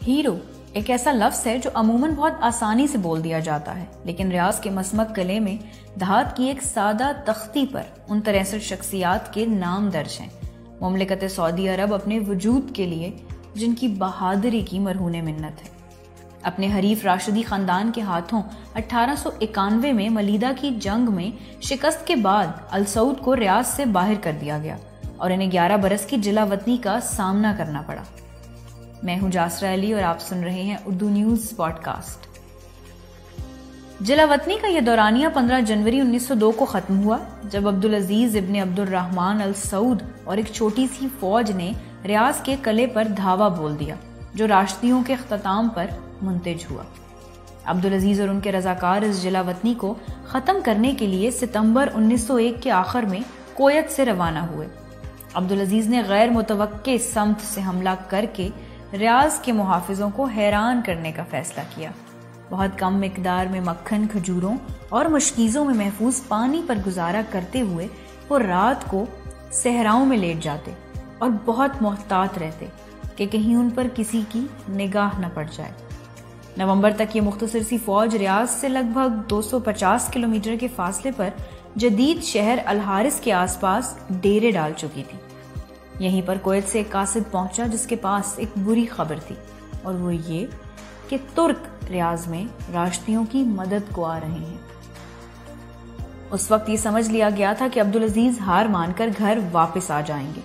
Hero ایک ایسا لفظ ہے جو عموماً بہت آسانی سے بول دیا جاتا ہے، لیکن ریاض کے مسمک قلعے میں دھات کی ایک سادہ تختی پر ان 63 شخصیات کے نام درج ہیں مملکت سعودی عرب اپنے وجود کے لیے جن کی بہادری کی مرہون منت ہے۔ اپنے حریف راشدی خاندان کے ہاتھوں 1891 میں ملیدہ کی جنگ میں شکست کے بعد السعود کو ریاض سے باہر کر دیا گیا اور انہیں 11 برس کی جلا وطنی کا سامنا کرنا پڑا۔ میں ہوں جاسرہ علی اور آپ سن رہے ہیں اردو نیوز پوڈ کاسٹ۔ جلا وطنی کا یہ دورانیہ 15 جنوری 1902 کو ختم ہوا جب عبدالعزیز ابن عبد الرحمن السعود اور ایک چھوٹی سی فوج نے ریاض کے قلعے پر دھاوا بول دیا جو راشدیوں کے اختتام پر منتج ہوا۔ عبدالعزیز اور ان کے رضاکار اس جلا وطنی کو ختم کرنے کے لیے ستمبر 1901 کے آخر میں کویت سے روانہ ہوئے۔ عبدالعزیز نے غیر متوقع سمت سے حملہ کر کے ریاض کے محافظوں کو حیران کرنے کا فیصلہ کیا۔ بہت کم مقدار میں مکھن، کھجوروں اور مشکیزوں میں محفوظ پانی پر گزارا کرتے ہوئے وہ رات کو صحراؤں میں لیٹ جاتے اور بہت محتاط رہتے کہ کہیں ان پر کسی کی نگاہ نہ پڑ جائے۔ نومبر تک یہ مختصر سی فوج ریاض سے لگ بھگ 250 کلومیٹر کے فاصلے پر جدید شہر الحارث کے آس پاس ڈیرے ڈال چکی تھی۔ یہیں پر کویت سے ایک قاصد پہنچا جس کے پاس ایک بری خبر تھی، اور وہ یہ کہ ترک ریاض میں راشدیوں کی مدد کو آ رہے ہیں۔ اس وقت یہ سمجھ لیا گیا تھا کہ عبدالعزیز ہار مان کر گھر واپس آ جائیں گے،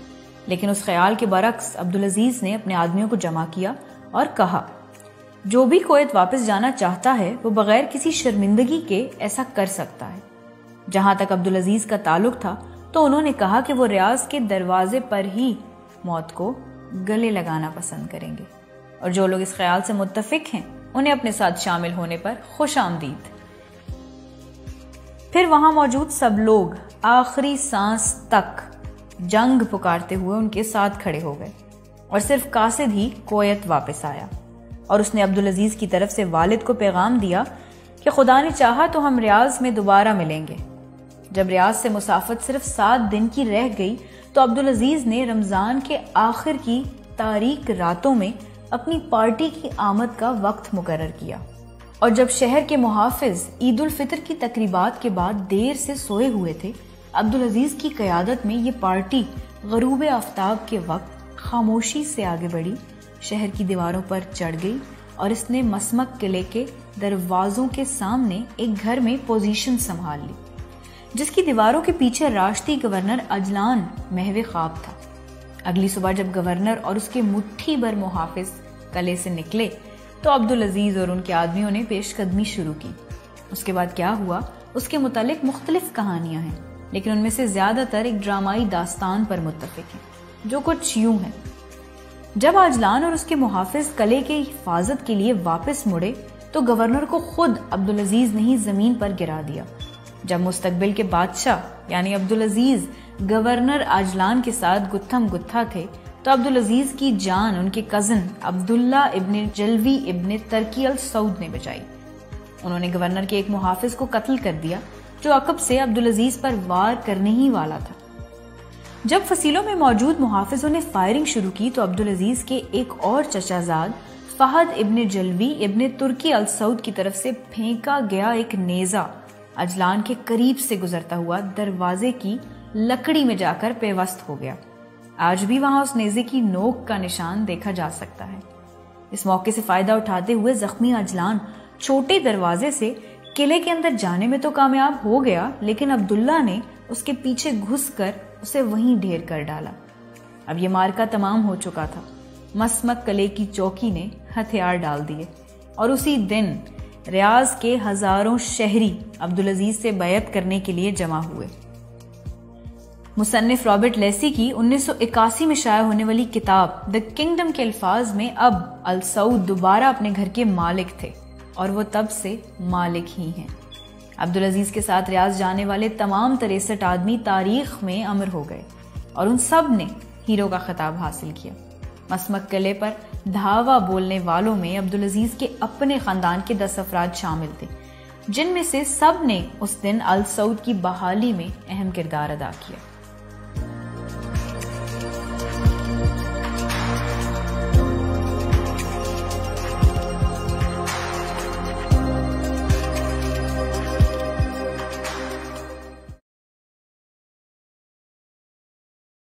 لیکن اس خیال کے برعکس عبدالعزیز نے اپنے آدمیوں کو جمع کیا اور کہا جو بھی کویت واپس جانا چاہتا ہے وہ بغیر کسی شرمندگی کے ایسا کر سکتا ہے۔ جہاں تک عبدالعزیز کا تعلق تھا تو انہوں نے کہا کہ وہ ریاض کے دروازے پر ہی موت کو گلے لگانا پسند کریں گے، اور جو لوگ اس خیال سے متفق ہیں انہیں اپنے ساتھ شامل ہونے پر خوش آمدید۔ پھر وہاں موجود سب لوگ آخری سانس تک جنگ پکارتے ہوئے ان کے ساتھ کھڑے ہو گئے، اور صرف قاصد ہی کویت واپس آیا، اور اس نے عبدالعزیز کی طرف سے والد کو پیغام دیا کہ خدا نے چاہا تو ہم ریاض میں دوبارہ ملیں گے۔ جب ریاض سے مسافت صرف 7 دن کی رہ گئی تو عبدالعزیز نے رمضان کے آخر کی تاریک راتوں میں اپنی پارٹی کی آمد کا وقت مقرر کیا، اور جب شہر کے محافظ عید الفطر کی تقریبات کے بعد دیر سے سوئے ہوئے تھے، عبدالعزیز کی قیادت میں یہ پارٹی غروب آفتاب کے وقت خاموشی سے آگے بڑھی، شہر کی دیواروں پر چڑھ گئی، اور اس نے مسمک قلعے کے دروازوں کے سامنے ایک گھر میں پوزیشن سنبھال لی جس کی دیواروں کے پیچھے راشدی گورنر اجلان محو خواب تھا۔ اگلی صبح جب گورنر اور اس کے مٹھی بھر محافظ قلعے سے نکلے تو عبدالعزیز اور ان کے آدمیوں نے پیش قدمی شروع کی۔ اس کے بعد کیا ہوا اس کے متعلق مختلف کہانیاں ہیں، لیکن ان میں سے زیادہ تر ایک ڈرامائی داستان پر متفق ہیں جو کچھ یوں ہے۔ جب اجلان اور اس کے محافظ قلعے کی حفاظت کے لیے واپس مڑے تو گورنر کو خود عبدالعزیز نے ہی زمین پر گرا دیا۔ جب مستقبل کے بادشاہ یعنی عبدالعزیز گورنر اجلان کے ساتھ گتھم گتھا تھے تو عبدالعزیز کی جان ان کے کزن عبداللہ ابن جلوی ابن ترکی السعود نے بچائی۔ انہوں نے گورنر کے ایک محافظ کو قتل کر دیا جو عقب سے عبدالعزیز پر وار کرنے ہی والا تھا۔ جب فصیلوں میں موجود محافظوں نے فائرنگ شروع کی تو عبدالعزیز کے ایک اور چچا زاد فہد ابن جلوی ابن ترکی السعود کی طرف سے پھینکا گیا ایک نیزہ اجلان کے قریب سے گزرتا ہوا دروازے کی لکڑی میں جا کر پیوست ہو گیا۔ آج بھی وہاں اس نیزے کی نوک کا نشان دیکھا جا سکتا ہے۔ اس موقع سے فائدہ اٹھاتے ہوئے زخمی اجلان چھوٹے دروازے سے قلعے کے اندر جانے میں تو کامیاب ہو گیا، لیکن عبداللہ نے اس کے پیچھے گھس کر اسے وہیں ڈھیر کر ڈالا۔ اب یہ مارکا تمام ہو چکا تھا۔ مسمک قلعے کی چوکی نے ہتھیار ڈال دیے، اور اسی دن ریاض کے ہزاروں شہری عبدالعزیز سے بیعت کرنے کے لیے جمع ہوئے۔ مصنف رابرٹ لیسی کی 1981 میں شائع ہونے والی کتاب دی کنگڈم کے الفاظ میں اب السعود دوبارہ اپنے گھر کے مالک تھے، اور وہ تب سے مالک ہی ہیں۔ عبدالعزیز کے ساتھ ریاض جانے والے تمام 63 آدمی تاریخ میں امر ہو گئے، اور ان سب نے ہیرو کا خطاب حاصل کیا۔ مسمک قلعے پر دھاوا بولنے والوں میں عبدالعزیز کے اپنے خاندان کے 10 افراد شامل تھے، جن میں سے سب نے اس دن السعود کی بحالی میں اہم کردار ادا کیا۔